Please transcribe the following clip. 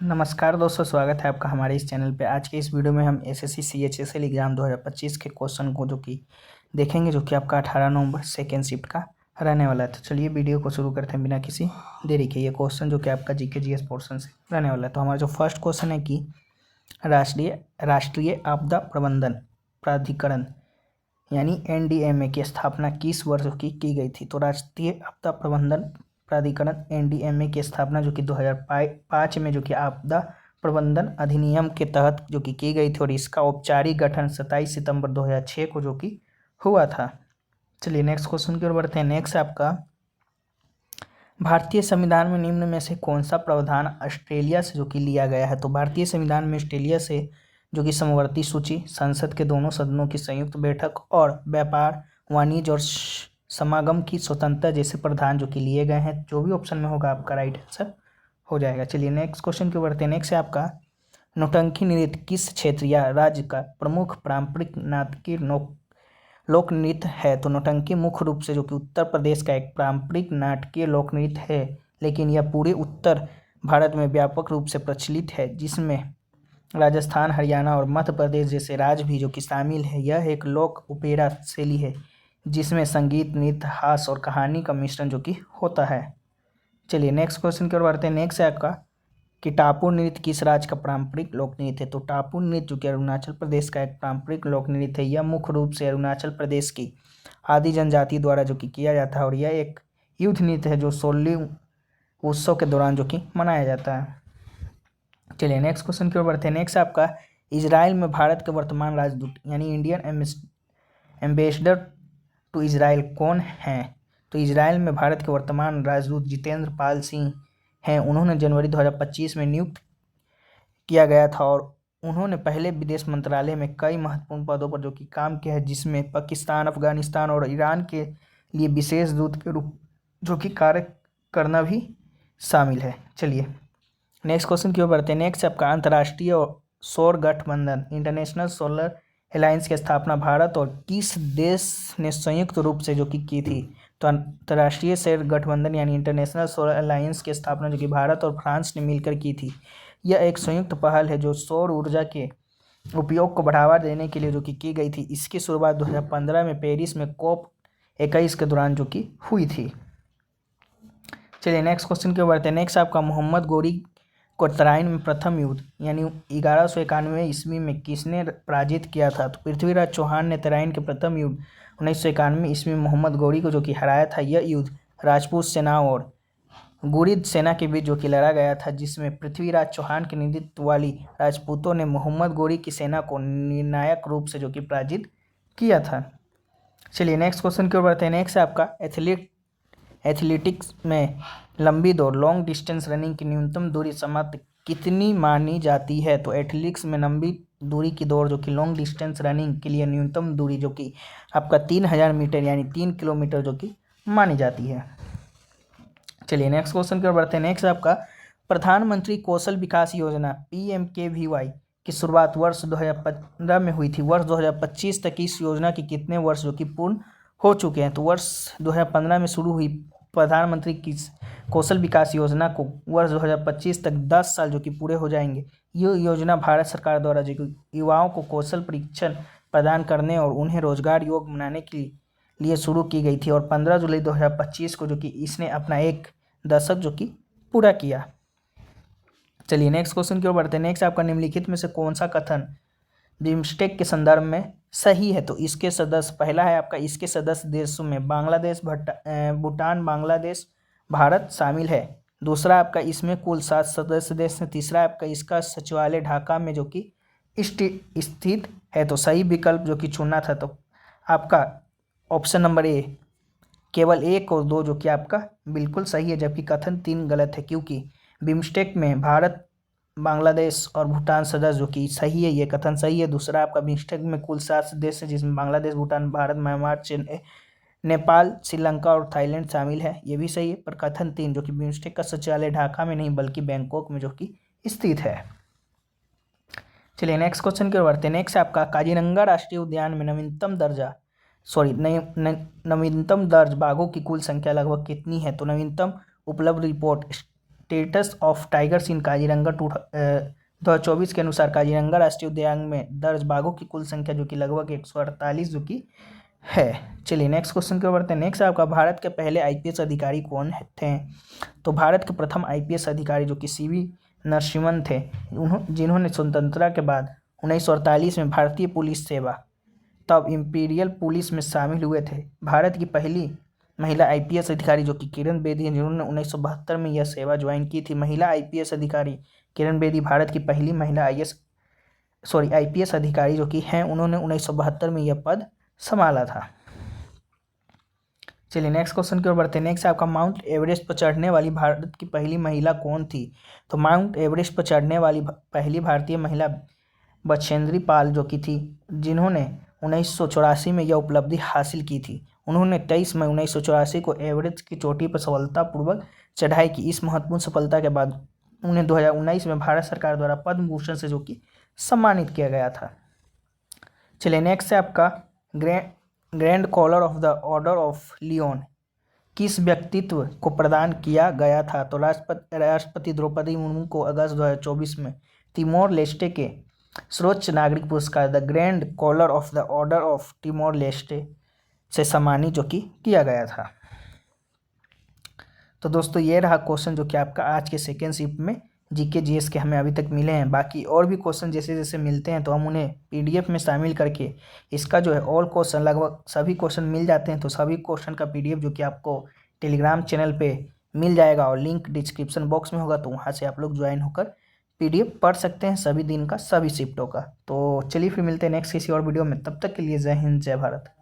नमस्कार दोस्तों, स्वागत है आपका हमारे इस चैनल पे। आज के इस वीडियो में हम एसएससी सीएचएसएल एग्ज़ाम 2025 के क्वेश्चन को जो कि देखेंगे, जो कि आपका 18 नवंबर सेकेंड शिफ्ट का रहने वाला है। तो चलिए वीडियो को शुरू करते हैं बिना किसी देरी के। ये क्वेश्चन जो कि आपका जीके जीएस पोर्शन से रहने वाला है। तो हमारा जो फर्स्ट क्वेश्चन है कि राष्ट्रीय आपदा प्रबंधन प्राधिकरण यानी एनडीएमए की स्थापना किस वर्ष की गई थी। तो राष्ट्रीय आपदा प्रबंधन प्राधिकरण एनडीएमए की स्थापना जो कि 2005 में जो कि आपदा प्रबंधन अधिनियम के तहत जो कि की गई थी, और इसका औपचारिक गठन 27 सितंबर 2006 को जो कि हुआ था। चलिए नेक्स्ट क्वेश्चन की ओर बढ़ते हैं। नेक्स्ट आपका, भारतीय संविधान में निम्न में से कौन सा प्रावधान ऑस्ट्रेलिया से जो कि लिया गया है। तो भारतीय संविधान में ऑस्ट्रेलिया से जो कि समवर्ती सूची, संसद के दोनों सदनों की संयुक्त बैठक और व्यापार, वाणिज्य और समागम की स्वतंत्रता जैसे प्रावधान जो कि लिए गए हैं। जो भी ऑप्शन में होगा आपका राइट आंसर हो जाएगा। चलिए नेक्स्ट क्वेश्चन की ओर बढ़ते हैं। नेक्स्ट है आपका, नौटंकी नृत्य किस क्षेत्र या राज्य का प्रमुख पारंपरिक नाटकीय लोक नृत्य है। तो नौटंकी मुख्य रूप से जो कि उत्तर प्रदेश का एक पारंपरिक नाटकीय लोक नृत्य है, लेकिन यह पूरे उत्तर भारत में व्यापक रूप से प्रचलित है, जिसमें राजस्थान, हरियाणा और मध्य प्रदेश जैसे राज्य भी जो कि शामिल है। यह एक लोक ओपेरा शैली है जिसमें संगीत, नृत्य, हास्य और कहानी का मिश्रण जो कि होता है। चलिए नेक्स्ट क्वेश्चन की ओर बढ़ते हैं। नेक्स्ट है आपका कि टापू नृत्य किस राज्य का पारंपरिक लोक नृत्य है। तो टापू नृत्य जो कि अरुणाचल प्रदेश का एक पारंपरिक लोक नृत्य है। यह मुख्य रूप से अरुणाचल प्रदेश की आदि जनजाति द्वारा जो कि किया जाता है, और यह एक युद्ध नृत्य है जो सोल्ली उत्सव के दौरान जो कि मनाया जाता है। चलिए नेक्स्ट क्वेश्चन की ओर बढ़ते हैं। नेक्स्ट आपका, इजराइल में भारत के वर्तमान राजदूत यानी इंडियन एम्बेसडर टू इजराइल कौन हैं। तो इजराइल में भारत के वर्तमान राजदूत जितेंद्र पाल सिंह हैं। उन्होंने जनवरी 2025 में नियुक्त किया गया था, और उन्होंने पहले विदेश मंत्रालय में कई महत्वपूर्ण पदों पर जो कि काम किया है, जिसमें पाकिस्तान, अफगानिस्तान और ईरान के लिए विशेष दूत के रूप जो कि कार्य करना भी शामिल है। चलिए नेक्स्ट क्वेश्चन की ओर बढ़ते हैं। नेक्स्ट आपका, अंतर्राष्ट्रीय सौर गठबंधन इंटरनेशनल सोलर अलायंस की स्थापना भारत और किस देश ने संयुक्त रूप से जो कि की थी। तो अंतर्राष्ट्रीय सौर गठबंधन यानी इंटरनेशनल सोलर अलायंस की स्थापना जो कि भारत और फ्रांस ने मिलकर की थी। यह एक संयुक्त पहल है जो सौर ऊर्जा के उपयोग को बढ़ावा देने के लिए जो कि की गई थी। इसकी शुरुआत 2015 में पेरिस में COP21 के दौरान जो कि हुई थी। चलिए नेक्स्ट क्वेश्चन की ओर बढ़ते हैं। नेक्स्ट आपका, मोहम्मद गोरी को तराइन में प्रथम युद्ध यानी 1191 ईस्वी में किसने पराजित किया था। तो पृथ्वीराज चौहान ने तराइन के प्रथम युद्ध 1991 ईस्वी में मोहम्मद गोरी को जो कि हराया था। यह युद्ध राजपूत सेना और गुरिद सेना के बीच जो कि लड़ा गया था, जिसमें पृथ्वीराज चौहान के नेतृत्व वाली राजपूतों ने मोहम्मद गोरी की सेना को निर्णायक रूप से जो कि पराजित किया था। चलिए नेक्स्ट क्वेश्चन की ओर बढ़ते हैं। नेक्स्ट आपका, एथलेटिक्स में लंबी दौड़ लॉन्ग डिस्टेंस रनिंग की न्यूनतम दूरी समाप्त कितनी मानी जाती है। तो एथलेटिक्स में लंबी दूरी की दौड़ जो कि लॉन्ग डिस्टेंस रनिंग के लिए न्यूनतम दूरी जो कि आपका 3000 मीटर यानी 3 किलोमीटर जो कि मानी जाती है। चलिए नेक्स्ट क्वेश्चन की ओर बढ़ते हैं। नेक्स्ट आपका, प्रधानमंत्री कौशल विकास योजना PMKVY की शुरुआत वर्ष 2015 में हुई थी। वर्ष 2025 तक इस योजना के कितने वर्ष जो कि पूर्ण हो चुके हैं। तो वर्ष 2015 में शुरू हुई प्रधानमंत्री की कौशल विकास योजना को वर्ष 2025 तक 10 साल जो कि पूरे हो जाएंगे। ये योजना भारत सरकार द्वारा जो युवाओं को कौशल प्रशिक्षण प्रदान करने और उन्हें रोजगार योग्य बनाने के लिए शुरू की गई थी, और 15 जुलाई 2025 को जो कि इसने अपना 1 दशक जो कि पूरा किया। चलिए नेक्स्ट क्वेश्चन की ओर बढ़ते हैं। नेक्स्ट आपका, निम्नलिखित में से कौन सा कथन बिम्स्टेक के संदर्भ में सही है। तो इसके सदस्य, पहला है आपका, इसके सदस्य देशों में बांग्लादेश, भूटान, बांग्लादेश, भारत शामिल है। दूसरा आपका, इसमें कुल 7 सदस्य देश हैं। तीसरा आपका, इसका सचिवालय ढाका में जो कि स्थित है। तो सही विकल्प जो कि चुनना था तो आपका ऑप्शन नंबर ए, केवल 1 और 2 जो कि आपका बिल्कुल सही है, जबकि कथन 3 गलत है, क्योंकि बिम्स्टेक में भारत, बांग्लादेश और भूटान सदस्य जो कि सही है, ये कथन सही है। दूसरा आपका, बिम्स्टेक में कुल 7 देश है, जिसमें बांग्लादेश, भूटान, भारत, म्यांमार, नेपाल, श्रीलंका और थाईलैंड शामिल है, ये भी सही है। पर कथन 3 जो कि बिम्स्टेक का सचिवालय ढाका में नहीं बल्कि बैंकॉक में जो कि स्थित है। चलिए नेक्स्ट क्वेश्चन की ओर बढ़ते हैं। नेक्स्ट आपका, काजीरंगा राष्ट्रीय उद्यान में नवीनतम दर्ज बाघों की कुल संख्या लगभग कितनी है। तो नवीनतम उपलब्ध रिपोर्ट स्टेटस ऑफ टाइगर्स इन काजीरंगा 2024 के अनुसार काजीरंगा राष्ट्रीय उद्यान में दर्ज बाघों की कुल संख्या जो कि लगभग 148 जो कि है। चलिए नेक्स्ट क्वेश्चन की ओर बढ़ते हैं। नेक्स्ट आपका भारत के पहले आईपीएस अधिकारी कौन थे? तो भारत के प्रथम आईपीएस अधिकारी जो कि सीवी नरसिम्हन थे, जिन्होंने स्वतंत्रता के बाद 1948 में भारतीय पुलिस सेवा तब इंपीरियल पुलिस में शामिल हुए थे। भारत की पहली महिला आईपीएस अधिकारी जो कि किरण बेदी हैं, जिन्होंने 1972 में यह सेवा ज्वाइन की थी। महिला आईपीएस अधिकारी किरण बेदी भारत की पहली महिला आईपीएस अधिकारी जो कि हैं, उन्होंने 1972 में यह पद संभाला था। चलिए नेक्स्ट क्वेश्चन की ओर बढ़ते हैं। नेक्स्ट आपका माउंट एवरेस्ट पर चढ़ने वाली भारत की पहली महिला कौन थी? तो माउंट एवरेस्ट पर चढ़ने वाली पहली भारतीय महिला बछेंद्री पाल जो कि थी, जिन्होंने 1984 में यह उपलब्धि हासिल की थी। उन्होंने 23 मई 1984 को एवरेस्ट की चोटी पर सफलतापूर्वक चढ़ाई की। इस महत्वपूर्ण सफलता के बाद उन्हें 2019 में भारत सरकार द्वारा पद्म भूषण से जो कि सम्मानित किया गया था। चलिए नेक्स्ट है आपका grand collar of the order of Leon किस व्यक्तित्व को प्रदान किया गया था? तो राष्ट्रपति द्रौपदी मुर्मू को अगस्त 2024 में तिमोर लेस्टे के सर्वोच्च नागरिक पुरस्कार the grand collar of the order of Timor Leste से सम्मानित जो कि किया गया था। तो दोस्तों ये रहा क्वेश्चन जो कि आपका आज के सेकेंड शिफ्ट में जीके जीएस के हमें अभी तक मिले हैं। बाकी और भी क्वेश्चन जैसे जैसे मिलते हैं तो हम उन्हें पीडीएफ में शामिल करके इसका जो है ऑल क्वेश्चन लगभग सभी क्वेश्चन मिल जाते हैं, तो सभी क्वेश्चन का पीडीएफ जो कि आपको टेलीग्राम चैनल पे मिल जाएगा और लिंक डिस्क्रिप्शन बॉक्स में होगा, तो वहाँ से आप लोग ज्वाइन होकर पीडीएफ पढ़ सकते हैं सभी दिन का सभी शिफ्टों का। तो चलिए फिर मिलते हैं नेक्स्ट किसी और वीडियो में, तब तक के लिए जय हिंद जय भारत।